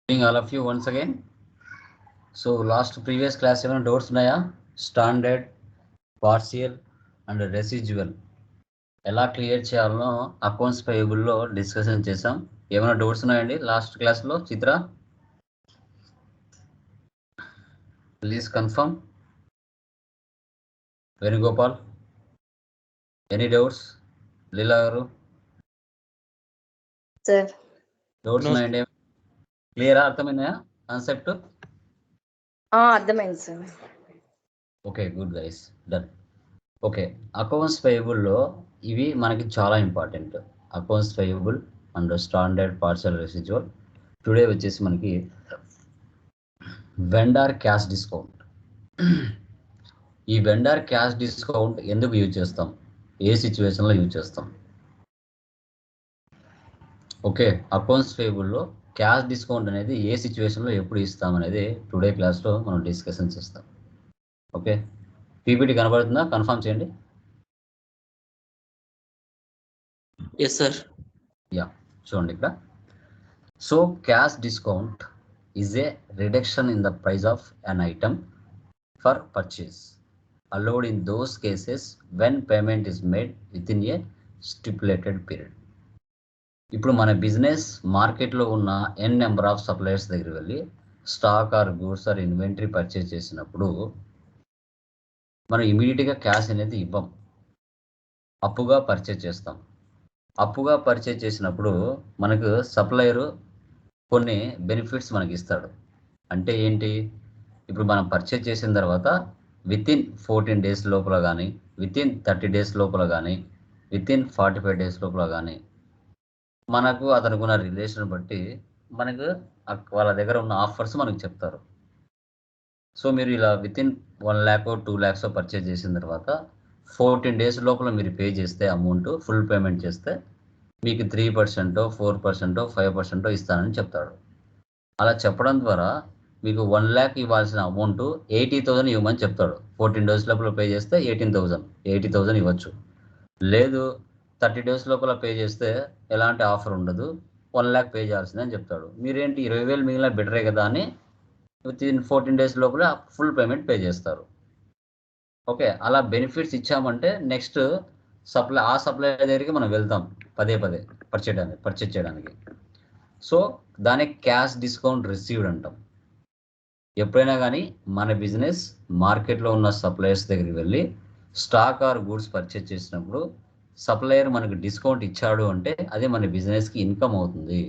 All of you once again. So last previous class ఏమైనా doubts ఉన్నాయా? Standard, partial and residual ఎలా clear చేయాలనో accounts పేయబుల్లో discussion చేసాం. ఏమైనా డౌట్స్ ఉన్నాయండి లాస్ట్ క్లాస్లో? Chitra please confirm. Venugopal any doubts? Leela garu sir doubts ఉన్నాయండి? క్లియరా? అర్థమైందా కాన్సెప్ట్? అర్థమైంది sir. Okay, good guys, done. Okay, accounts పేయబుల్లో ఇవి మనకి చాలా important. Accounts payable and standard, partial, residual. Today వచ్చేసి మనకి వెండార్ క్యాష్ డిస్కౌంట్. ఈ వెండార్ క్యాష్ డిస్కౌంట్ ఎందుకు యూజ్ చేస్తాం, ఏ సిచ్యువేషన్లో యూజ్ చేస్తాం? ఓకే, అకౌంట్స్ పేయబుల్లో క్యాష్ డిస్కౌంట్ అనేది ఏ సిచ్యువేషన్లో ఎప్పుడు ఇస్తాం అనేది టుడే క్లాస్లో మనం డిస్కషన్ చేస్తాం. ఓకే, పీపీటీ కనబడుతుందా? కన్ఫర్మ్ చేయండి. Yes sir. యా, చూడండి ఇక్కడ. So cash discount is a reduction in the price of an item for purchase allowed in those cases when payment is made within a stipulated period. ఇప్పుడు మన business మార్కెట్లో ఉన్న ఎన్ number of suppliers దగ్గర వెళ్ళి stock or goods or inventory purchase చేసినప్పుడు మనం ఇమీడియట్గా cash అనేది ఇవ్వం, అప్పుగా పర్చేస్ చేస్తాం. అప్పుగా పర్చేస్ చేసినప్పుడు మనకు సప్లయరు కొన్ని బెనిఫిట్స్ మనకి ఇస్తాడు. అంటే ఏంటి? ఇప్పుడు మనం పర్చేస్ చేసిన తర్వాత వితిన్ 14 days లోపల కానీ, వితిన్ 30 days లోపల కానీ, వితిన్ 45 days లోపల కానీ మనకు అతనుకున్న రిలేషన్ బట్టి మనకు వాళ్ళ దగ్గర ఉన్న ఆఫర్స్ మనకు చెప్తారు. సో మీరు ఇలా వితిన్ 1 lakh 2 lakhs పర్చేజ్ చేసిన తర్వాత 14 days లోపల మీరు పే చేస్తే, అమౌంట్ ఫుల్ పేమెంట్ చేస్తే మీకు 3%, 4%, 5% ఇస్తానని చెప్తాడు. అలా చెప్పడం ద్వారా మీకు 1 lakh ఇవ్వాల్సిన అమౌంట్ 80,000 ఇవ్వమని చెప్తాడు. 14 days లోపల పే చేస్తే 80,000 ఇవ్వచ్చు. లేదు 30 days లోపల పే చేస్తే ఎలాంటి ఆఫర్ ఉండదు, 1 lakh పే చేయాల్సిందని చెప్తాడు. మీరేంటి 20,000 మిగిలిన బెటరే కదా అని వితిన్ 14 days లోపల ఫుల్ పేమెంట్ పే చేస్తారు. ఓకే, అలా బెనిఫిట్స్ ఇచ్చామంటే నెక్స్ట్ ఆ సప్లయర్ దగ్గరికి మనం వెళ్తాం పదే పర్చేజ్ చేయడానికి. సో దానికి క్యాష్ డిస్కౌంట్ రిసీవ్డ్ అంటాం. ఎప్పుడైనా కానీ మన బిజినెస్ మార్కెట్లో ఉన్న సప్లయర్స్ దగ్గరికి వెళ్ళి స్టాక్ ఆర్ గూడ్స్ పర్చేజ్ చేసినప్పుడు సప్లయర్ మనకు డిస్కౌంట్ ఇచ్చాడు అంటే అది మన బిజినెస్కి ఇన్కమ్ అవుతుంది.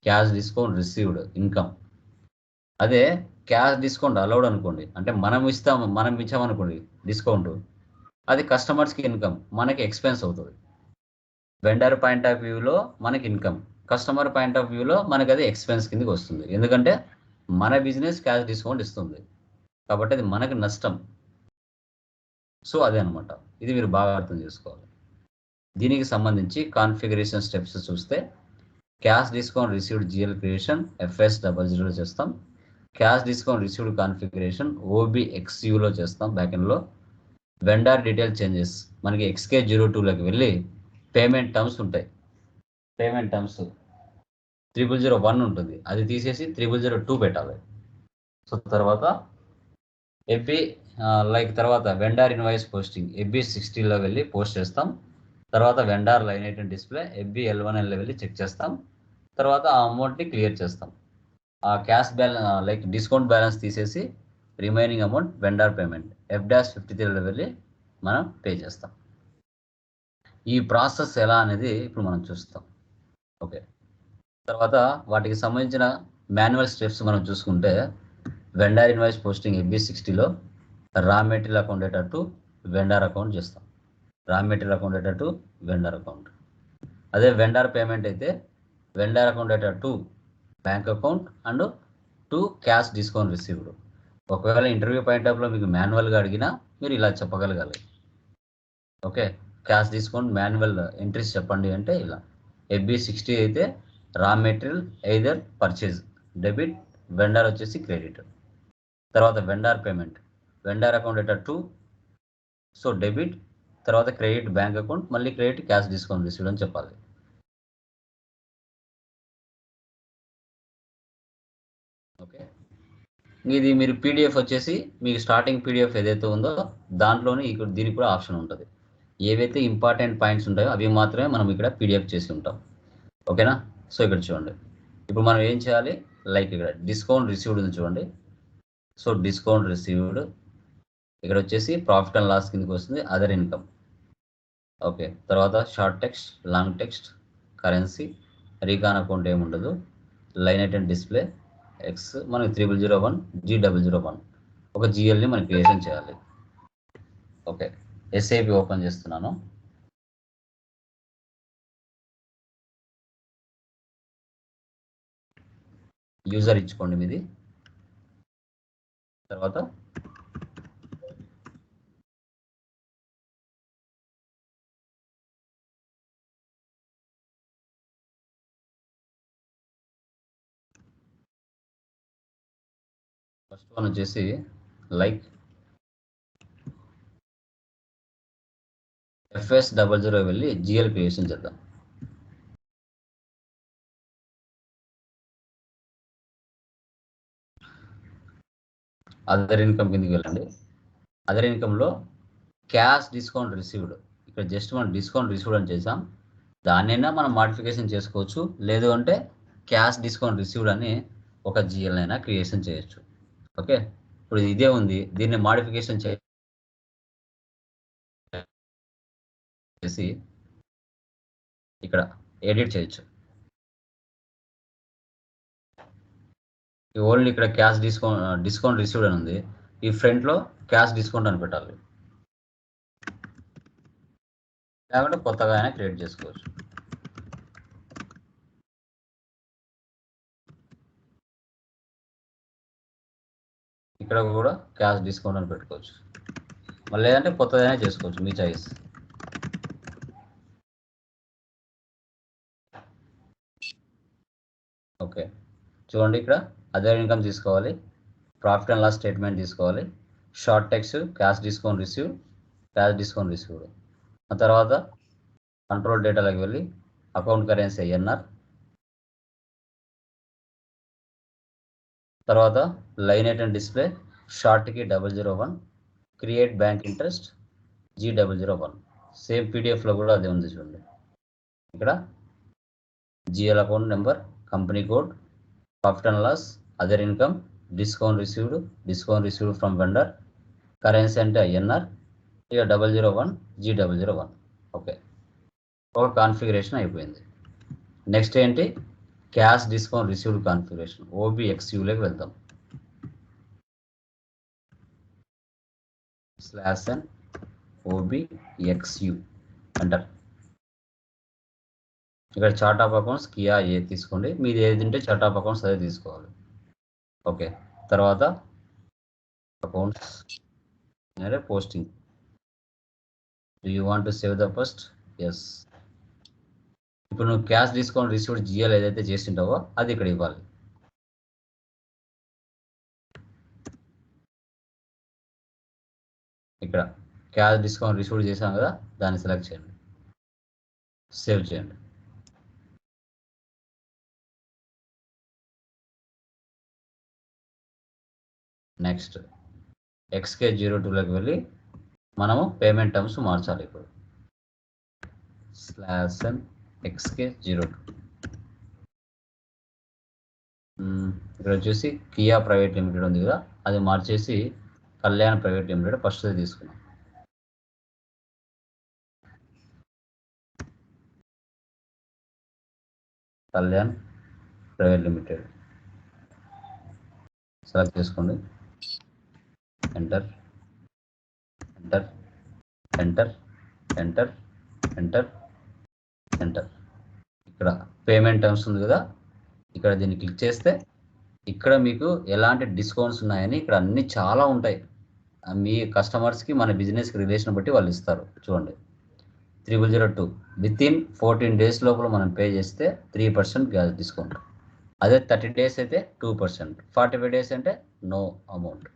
Cash discount received income. అదే క్యాష్ డిస్కౌంట్ అలౌడ్ అనుకోండి, అంటే మనం ఇచ్చామనుకోండి డిస్కౌంట్, అది కస్టమర్స్కి ఇన్కమ్, మనకి ఎక్స్పెన్స్ అవుతుంది. వెండర్ పాయింట్ ఆఫ్ వ్యూలో మనకి ఇన్కమ్, కస్టమర్ పాయింట్ ఆఫ్ వ్యూలో మనకి అది ఎక్స్పెన్స్ కిందకి వస్తుంది. ఎందుకంటే మన బిజినెస్ క్యాష్ డిస్కౌంట్ ఇస్తుంది కాబట్టి అది మనకు నష్టం. సో అదే అనమాట, ఇది మీరు బాగా అర్థం చేసుకోవాలి. దీనికి సంబంధించి కాన్ఫిగరేషన్ స్టెప్స్ చూస్తే cash discount received GL creation FS00 చేస్తాం. క్యాష్ డిస్కౌంట్ రిసీవ్డ్ కాన్ఫిగరేషన్ OBXUలో చేస్తాం బ్యాకెండ్లో. వెండర్ డీటెయిల్ చేంజెస్ మనకి XK02లోకి వెళ్ళి పేమెంట్ టర్మ్స్ ఉంటాయి. పేమెంట్ టర్మ్స్ 0001 ఉంటుంది, అది తీసేసి 0002 పెట్టాలి. సో తర్వాత తర్వాత వెండార్ ఇన్వాయిస్ పోస్టింగ్ FB60లో వెళ్ళి పోస్ట్ చేస్తాం. తర్వాత vendor line item display FBL1L వెళ్ళి చెక్ చేస్తాం. తర్వాత ఆ అమౌంట్ని క్లియర్ చేస్తాం. ఆ క్యాష్ బ్యాలెన్స్ డిస్కౌంట్ బ్యాలెన్స్ తీసేసి రిమైనింగ్ అమౌంట్ వెండార్ పేమెంట్ F-53లో వెళ్ళి మనం పే చేస్తాం. ఈ ప్రాసెస్ ఎలా అనేది ఇప్పుడు మనం చూస్తాం. ఓకే, తర్వాత వాటికి సంబంధించిన మాన్యువల్ స్టెప్స్ మనం చూసుకుంటే వెండార్ ఇన్వాయిస్ పోస్టింగ్ FB60లో raw material account data to vendor account చేస్తాం. Raw material account data to vendor account. అదే వెండార్ పేమెంట్ అయితే vendor account data to bank account and to cash discount received. ఒకవేళ interview point ఆఫ్లో మీకు మాన్యువల్గా అడిగినా మీరు ఇలా చెప్పగలగాలి. Okay, cash discount manual entries చెప్పండి అంటే ఇలా. FB60 అయితే raw material either purchase debit, vendor వచ్చేసి క్రెడిట్. తర్వాత vendor payment vendor account data to, so debit, తర్వాత క్రెడిట్ బ్యాంక్ అకౌంట్, మళ్ళీ క్రెడిట్ క్యాష్ డిస్కౌంట్ రిసీవ్డ్ అని చెప్పాలి. ఓకే, ఇది మీరు పీడిఎఫ్ వచ్చేసి మీకు స్టార్టింగ్ పీడిఎఫ్ ఏదైతే ఉందో దాంట్లోనే ఇక్కడ దీనికి కూడా ఆప్షన్ ఉంటుంది. ఏవైతే ఇంపార్టెంట్ పాయింట్స్ ఉంటాయో అవి మాత్రమే మనం ఇక్కడ పీడిఎఫ్ చేసి ఉంటాం. ఓకేనా? సో ఇక్కడ చూడండి, ఇప్పుడు మనం ఏం చేయాలి, లైక్ ఇక్కడ డిస్కౌంట్ రిసీవ్డ్ ఉంది చూడండి. సో డిస్కౌంట్ రిసీవ్డ్ ఇక్కడ వచ్చేసి ప్రాఫిట్ అండ్ లాస్ కిందకి వస్తుంది, అదర్ ఇన్కమ్. ఓకే, తర్వాత short text, long text, currency, recon account ఏముండదు, లైన్ ఐటెం డిస్ప్లే ఎక్స్ మనకి 3001 G001 ఒక జిఎల్ని మనం క్రియేషన్ చేయాలి. ఓకే, ఎస్ఏపి ఓపెన్ చేస్తున్నాను. యూజర్ ఇచ్చుకోండి మీది. తర్వాత ఫస్ట్ వన్ వచ్చేసి లైక్ FS00 వెళ్ళి జిఎల్ క్రియేషన్ చేద్దాం. అదర్ ఇన్కమ్ కిందకి వెళ్ళండి. అదర్ ఇన్కమ్లో క్యాష్ డిస్కౌంట్ రిసీవ్డ్, ఇక్కడ జస్ట్ మనం డిస్కౌంట్ రిసీవ్డ్ అని చేసాం, దాన్నైనా మనం మాడిఫికేషన్ చేసుకోవచ్చు. లేదు అంటే క్యాష్ డిస్కౌంట్ రిసీవ్డ్ అని ఒక జిఎల్ అయినా క్రియేషన్ చేయొచ్చు. ఓకే, ఇప్పుడు ఇదే ఉంది, దీన్ని మాడిఫికేషన్ చేసి ఇక్కడ ఎడిట్ చేయొచ్చు. ఓన్లీ ఇక్కడ క్యాష్ డిస్కౌంట్ రిసీవ్డ్ అని ఉంది, ఈ ఫ్రంట్లో క్యాష్ డిస్కౌంట్ అని పెట్టాలి. లేకుంటే కొత్తగా అయినా క్రియేట్ చేసుకోవచ్చు. ఇక్కడ కూడా క్యాష్ డిస్కౌంట్ అని పెట్టుకోవచ్చు, మళ్ళీ లేదంటే కొత్తదైనా చేసుకోవచ్చు, మీ చాయిస్. ఓకే, చూడండి ఇక్కడ అదర్ ఇన్కమ్ తీసుకోవాలి, ప్రాఫిట్ అండ్ లాస్ స్టేట్మెంట్ తీసుకోవాలి, short text cash discount received. ఆ తర్వాత కంట్రోల్ డేటాలోకి వెళ్ళి అకౌంట్ కరెన్సీ INR, తర్వాత లైన్ ఐటెం డిస్ప్లే షార్ట్కి 001, create bank interest G001. Same పీడిఎఫ్లో కూడా అదే ఉంది చూడండి. ఇక్కడ GL account number, company code, profit and loss, other income, discount received from vendor, currency అంటే INR, ఇక 001 G001. ఓకే, ఒక కాన్ఫిగరేషన్ అయిపోయింది. నెక్స్ట్ ఏంటి, క్యాష్ డిస్కౌంట్ రిసీవ్డ్ కాన్ఫిగరేషన్. OBXUలోకి వెళ్తాం. /n OBXU అంటారు. ఇక్కడ చార్ట్ ఆఫ్ అకౌంట్స్ కియా ఏ తీసుకోండి, మీది ఏది ఉంటే చార్ట్ ఆఫ్ అకౌంట్స్ అదే తీసుకోవాలి. ఓకే, తర్వాత accounts posting. Do you want to save the first? Yes. ఇప్పుడు నువ్వు క్యాష్ డిస్కౌంట్ రిసీవ్డ్ జిఎల్ ఏదైతే చేసింటావో అది ఇక్కడ ఇవ్వాలి. ఇక్కడ క్యాష్ డిస్కౌంట్ రిసీవ్డ్ చేసాం కదా, దాన్ని సెలెక్ట్ చేయండి, సేవ్ చేయండి. నెక్స్ట్ XK02లోకి వెళ్ళి మనము పేమెంట్ టర్మ్స్ మార్చాలి. ఇప్పుడు /n XK02 ఇక్కడ వచ్చేసి కియా ప్రైవేట్ లిమిటెడ్ ఉంది కదా, అది మార్చేసి కళ్యాణ్ ప్రైవేట్ లిమిటెడ్ ఫస్ట్ తీసుకున్నాం. కళ్యాణ్ ప్రైవేట్ లిమిటెడ్ సెలెక్ట్ చేసుకోండి, enter enter enter enter enter enter. ఇక్కడ పేమెంట్ టర్మ్స్ ఉంది కదా, ఇక్కడ దీన్ని క్లిక్ చేస్తే ఇక్కడ మీకు ఎలాంటి డిస్కౌంట్స్ ఉన్నాయని ఇక్కడ అన్ని చాలా ఉంటాయి. మీ కస్టమర్స్కి మన బిజినెస్కి రిలేషన్ బట్టి వాళ్ళు ఇస్తారు. చూడండి, 3002 వితిన్ 14 days లోపల మనం పే చేస్తే 3% గ్యాస్ డిస్కౌంట్. అదే 30 days అయితే 2%, 45 days అంటే నో అమౌంట్.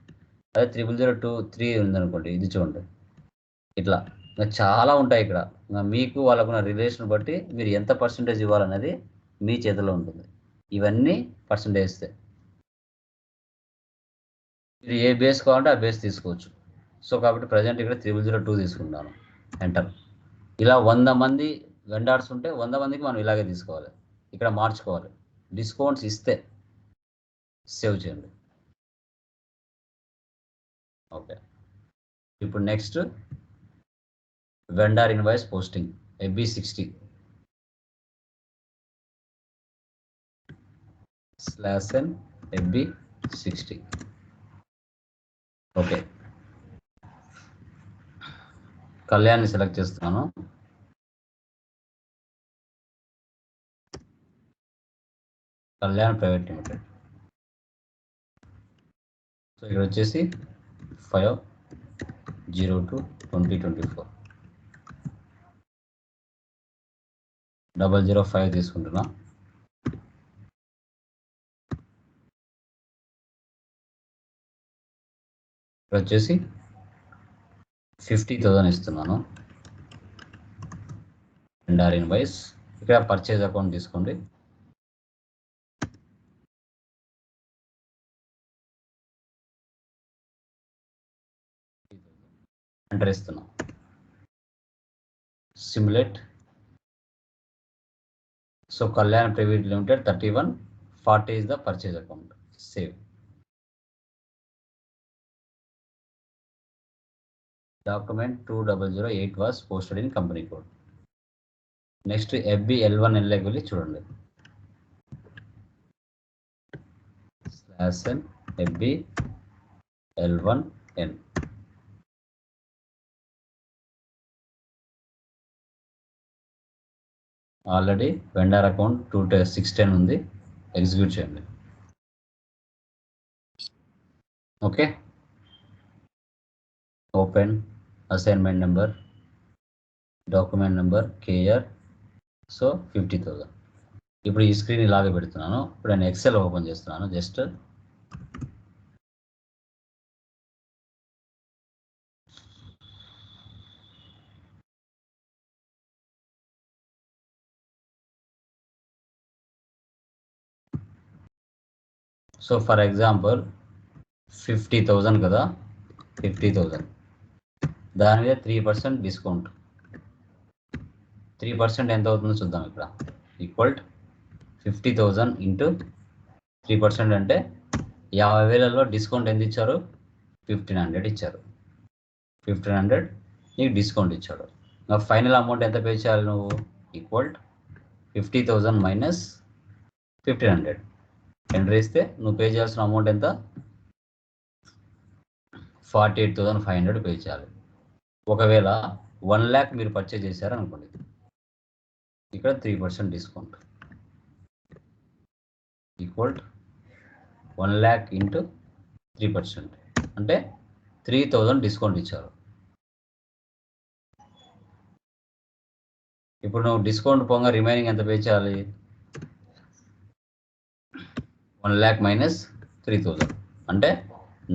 అదే 3002 ఉందనుకోండి, ఇది చూడండి, ఇట్లా చాలా ఉంటాయి. ఇక్కడ మీకు వాళ్ళకున్న రిలేషన్ బట్టి మీరు ఎంత పర్సంటేజ్ ఇవ్వాలనేది మీ చేతిలో ఉంటుంది. ఇవన్నీ పర్సంటేజ్. మీరు ఏ బేస్ కావాలంటే ఆ బేస్ తీసుకోవచ్చు. సో కాబట్టి ప్రజెంట్ ఇక్కడ 3002 తీసుకుంటాను, ఎంటర్. ఇలా 100 మంది వెండార్స్ ఉంటే 100 మందికి మనం ఇలాగే తీసుకోవాలి, ఇక్కడ మార్చుకోవాలి. డిస్కౌంట్స్ ఇస్తే సేవ్ చేయండి. ఓకే, ఇప్పుడు next vendor invoice posting FB60 /n FB60. Okay, కళ్యాణ్ని సెలెక్ట్ చేస్తున్నాను. Kalyan private limited. సో ఇక్కడ వచ్చేసి 5/02/2024 005 తీసుకుంటున్నా. ఇక్కడ వచ్చేసి 50,000 ఇస్తున్నాను. వెండార్ ఇన్వాయిస్, ఇక్కడ పర్చేజ్ అకౌంట్ తీసుకోండి. ఎంటర్ ఇస్తున్నాం. Simulate. So Kalyan private limited 3140 is the purchase account. Save. Document 2008 was posted in company code. Next FBL1N like వెళ్ళి చూడండి. /n FBL1N. Already vendor account 610 ఉంది, ఎగ్జిక్యూట్ చేయండి. Okay, open, assignment number, document number, KR. So 50,000. ఇప్పుడు ఈ screen ఇలాగే పెడుతున్నాను. ఇప్పుడు నేను ఎక్సెల్ ఓపెన్ చేస్తున్నాను. జస్ట్ సో ఫర్ ఎగ్జాంపుల్ 50,000 కదా, 50,000 దాని మీద 3% డిస్కౌంట్. 3% ఎంత అవుతుందో చూద్దాం. ఇక్కడ ఈక్వల్ 50,000 ఇంటూ 3% అంటే 50,000లో డిస్కౌంట్ ఎంత ఇచ్చారు? 1,500 ఇచ్చారు. 1,500 నీకు డిస్కౌంట్ ఇచ్చాడు. ఫైనల్ అమౌంట్ ఎంత పే చేయాలి నువ్వు? Equal 50,000 minus 1,500. ఎంటర్ ఇస్తే నువ్వు పే చేయాల్సిన అమౌంట్ ఎంత? 48,500 పే చేయాలి. ఒకవేళ 1 lakh మీరు పర్చేజ్ చేశారు అనుకోండి, ఇక్కడ 3% డిస్కౌంట్ ఈక్వల్ 1 lakh ఇంటూ 3% అంటే 3,000 డిస్కౌంట్ ఇచ్చారు. ఇప్పుడు నువ్వు డిస్కౌంట్ పోగా రిమైనింగ్ ఎంత పే చేయాలి? 1 lakh మైనస్ 3,000 అంటే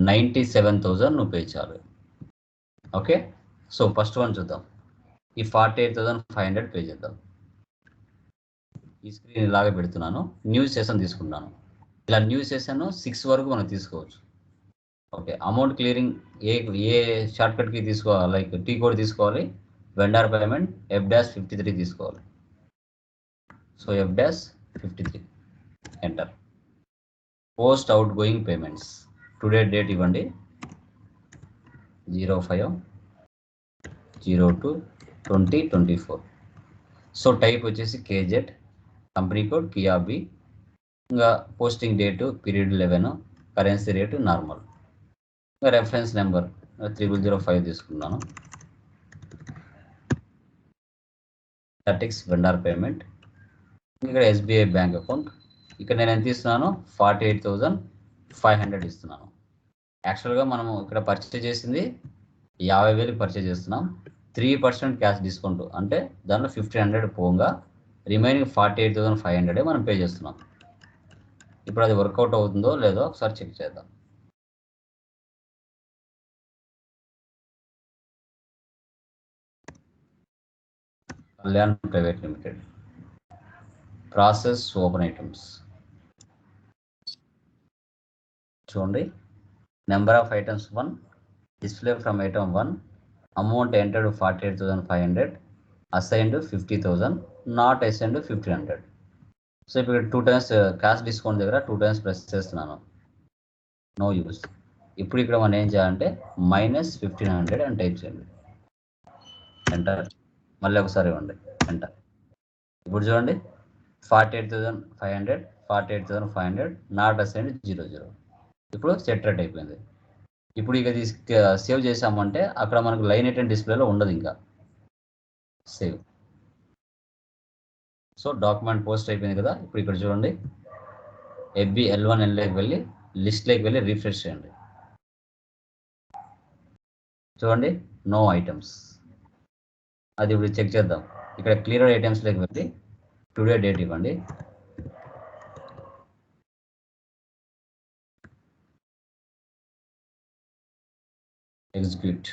97,000 నువ్వు పే చేయాలి. ఓకే, సో ఫస్ట్ వన్ చూద్దాం. ఈ 48,500 పే చేద్దాం. ఈ స్క్రీన్ ఇలాగే పెడుతున్నాను. న్యూ సెషన్ తీసుకున్నాను. ఇలా న్యూ సెషన్ 6 వరకు మనం తీసుకోవచ్చు. ఓకే, అమౌంట్ క్లియరింగ్ ఏ షార్ట్కట్కి తీసుకోవాలి? లైక్ టీ కోడ్ తీసుకోవాలి. వెండర్ పేమెంట్ F-53 తీసుకోవాలి. So F-53 enter. Post out going payments today date ఇవ్వండి, 05/02/2024. సో టైప్ వచ్చేసి KZ, కంపెనీ కోడ్ KIAB, ఇంకా posting date period 11, currency rate normal, ఇంకా రెఫరెన్స్ నెంబర్ 3005 తీసుకున్నాను. Statics vendor payment, ఇక్కడ SBI bank account. ఇక్కడ నేను ఎంత ఇస్తున్నాను? 48,500 ఇస్తున్నాను. యాక్చువల్గా మనము ఇక్కడ పర్చేజ్ చేసింది 50,000 పర్చేజ్ చేస్తున్నాం. 3% క్యాష్ డిస్కౌంట్ అంటే దాంట్లో 1,500 పోగా రిమైనింగ్ 48,500 మనం పే చేస్తున్నాం. ఇప్పుడు అది వర్కౌట్ అవుతుందో లేదో ఒకసారి చెక్ చేద్దాం. Kalyan private limited, process open items చూడండి. Number of items 1, display from item 1, amount entered 48,500, assigned 50,000, not assigned 1,500. So ఇప్పుడు 2 టైమ్స్ క్యాష్ డిస్కౌంట్ దగ్గర 2 టైమ్స్ ప్రెస్ చేస్తున్నాను, నో యూస్. ఇప్పుడు ఇక్కడ మనం ఏం చేయాలంటే -1,500 అని టైప్ చేయండి, ఎంటర్. మళ్ళీ ఒకసారి ఇవ్వండి, ఎంటర్. ఇప్పుడు చూడండి 48,500, 48,500, నాట్ అసైన్డ్ 00. ఇప్పుడు సెట్ రేట్ అయిపోయింది. ఇప్పుడు ఇక సేవ్ చేసామంటే అక్కడ మనకు లైన్ ఐటెం డిస్ప్లేలో ఉండదు ఇంకా. సేవ్. సో డాక్యుమెంట్ పోస్ట్ అయిపోయింది కదా. ఇప్పుడు ఇక్కడ చూడండి ఎఫ్బి L1L వెళ్ళి లిస్ట్లోకి వెళ్ళి రిఫ్రెష్ చేయండి. చూడండి నో ఐటమ్స్. అది ఇప్పుడు చెక్ చేద్దాం. ఇక్కడ క్లియర్ ఐటమ్స్లోకి వెళ్ళి టుడే డేట్ ఇవ్వండి. ఎగ్జిక్యూట్.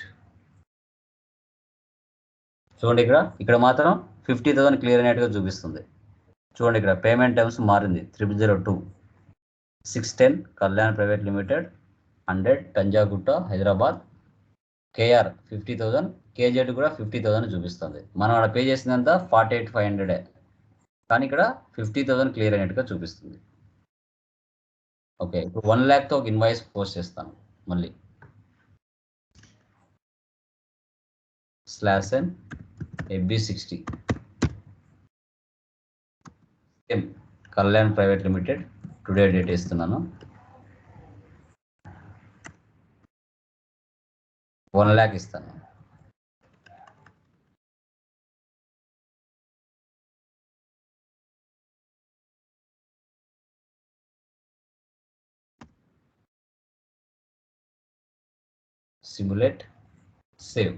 చూడండి ఇక్కడ మాత్రం 50,000 క్లియర్ అయినట్టుగా చూపిస్తుంది. చూడండి ఇక్కడ పేమెంట్ టర్మ్స్ మారింది. 3002 610 Kalyan private limited 100 Panjagutta Hyderabad KR 50,000, KZ కూడా 50,000 చూపిస్తుంది. మనం అక్కడ పే చేసిందంతా 48,500, కానీ ఇక్కడ 50,000 క్లియర్ అయినట్టుగా చూపిస్తుంది. ఓకే, ఇప్పుడు 1 lakh ఒక ఇన్వాయిస్ పోస్ట్ చేస్తాను. మళ్ళీ /n FB60 Kalyan private limited today date ఇస్తున్నాను. 1 lakh ఇస్తాను. Simulate, save.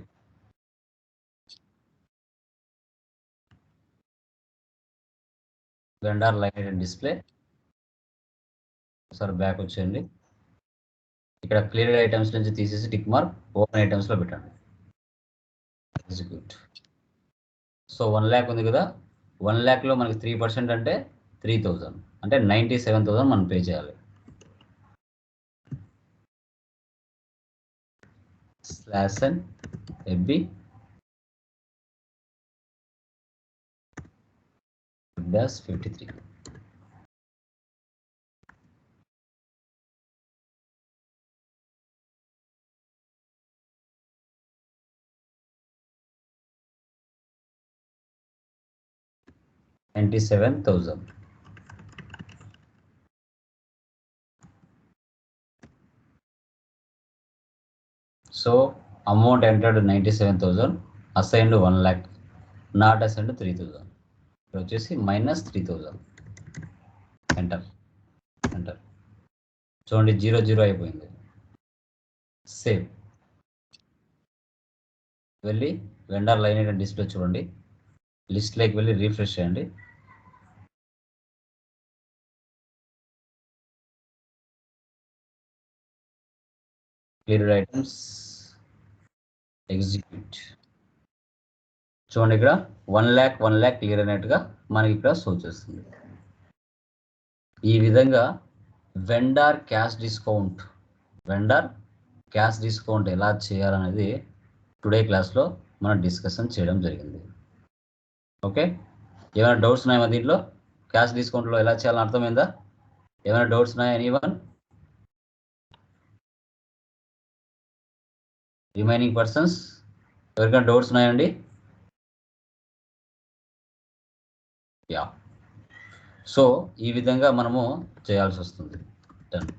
Vendor line item display. ఒకసారి బ్యాక్ వచ్చేయండి. ఇక్కడ క్లియర్ ఐటమ్స్ నుంచి తీసేసి టిక్ మార్క్ ఓపెన్ ఐటమ్స్లో పెట్టండి. ఎగ్జిక్యూట్. సో 1 lakh ఉంది కదా. 1 lakhలో మనకి 3% అంటే 3,000, అంటే 97,000 మనం పే చేయాలి. /n FB -53. $97,000. So amount entered 97,000, assigned 1 lakh, not assigned 3,000. ఇక్కడ వచ్చేసి -3,000. Enter, enter. చూడండి 00 అయిపోయింది. సేవ్. వెళ్ళి వెండర్ లైన్ ఐటెం డిస్ప్లే చూడండి, లిస్ట్లోకి వెళ్ళి రిఫ్రెష్ చేయండి. Clear items, execute. చూడండి ఇక్కడ 1 lakh క్లియర్ అయినట్టుగా మనకి ఇక్కడ షో చేస్తుంది. ఈ విధంగా వెండర్ క్యాష్ డిస్కౌంట్ ఎలా చేయాలనేది టుడే క్లాస్లో మనం డిస్కషన్ చేయడం జరిగింది. ఓకే, ఏమైనా డౌట్స్ ఉన్నాయా దీంట్లో? క్యాష్ డిస్కౌంట్లో ఎలా చేయాలని అర్థమైందా? ఏమైనా డౌట్స్ ఉన్నాయా ఎనీవన్? రిమైనింగ్ పర్సన్స్ ఎవరికైనా డౌట్స్ ఉన్నాయండి? యా. సో ఈ విధంగా మనము చేయాల్సి వస్తుంది. డన్.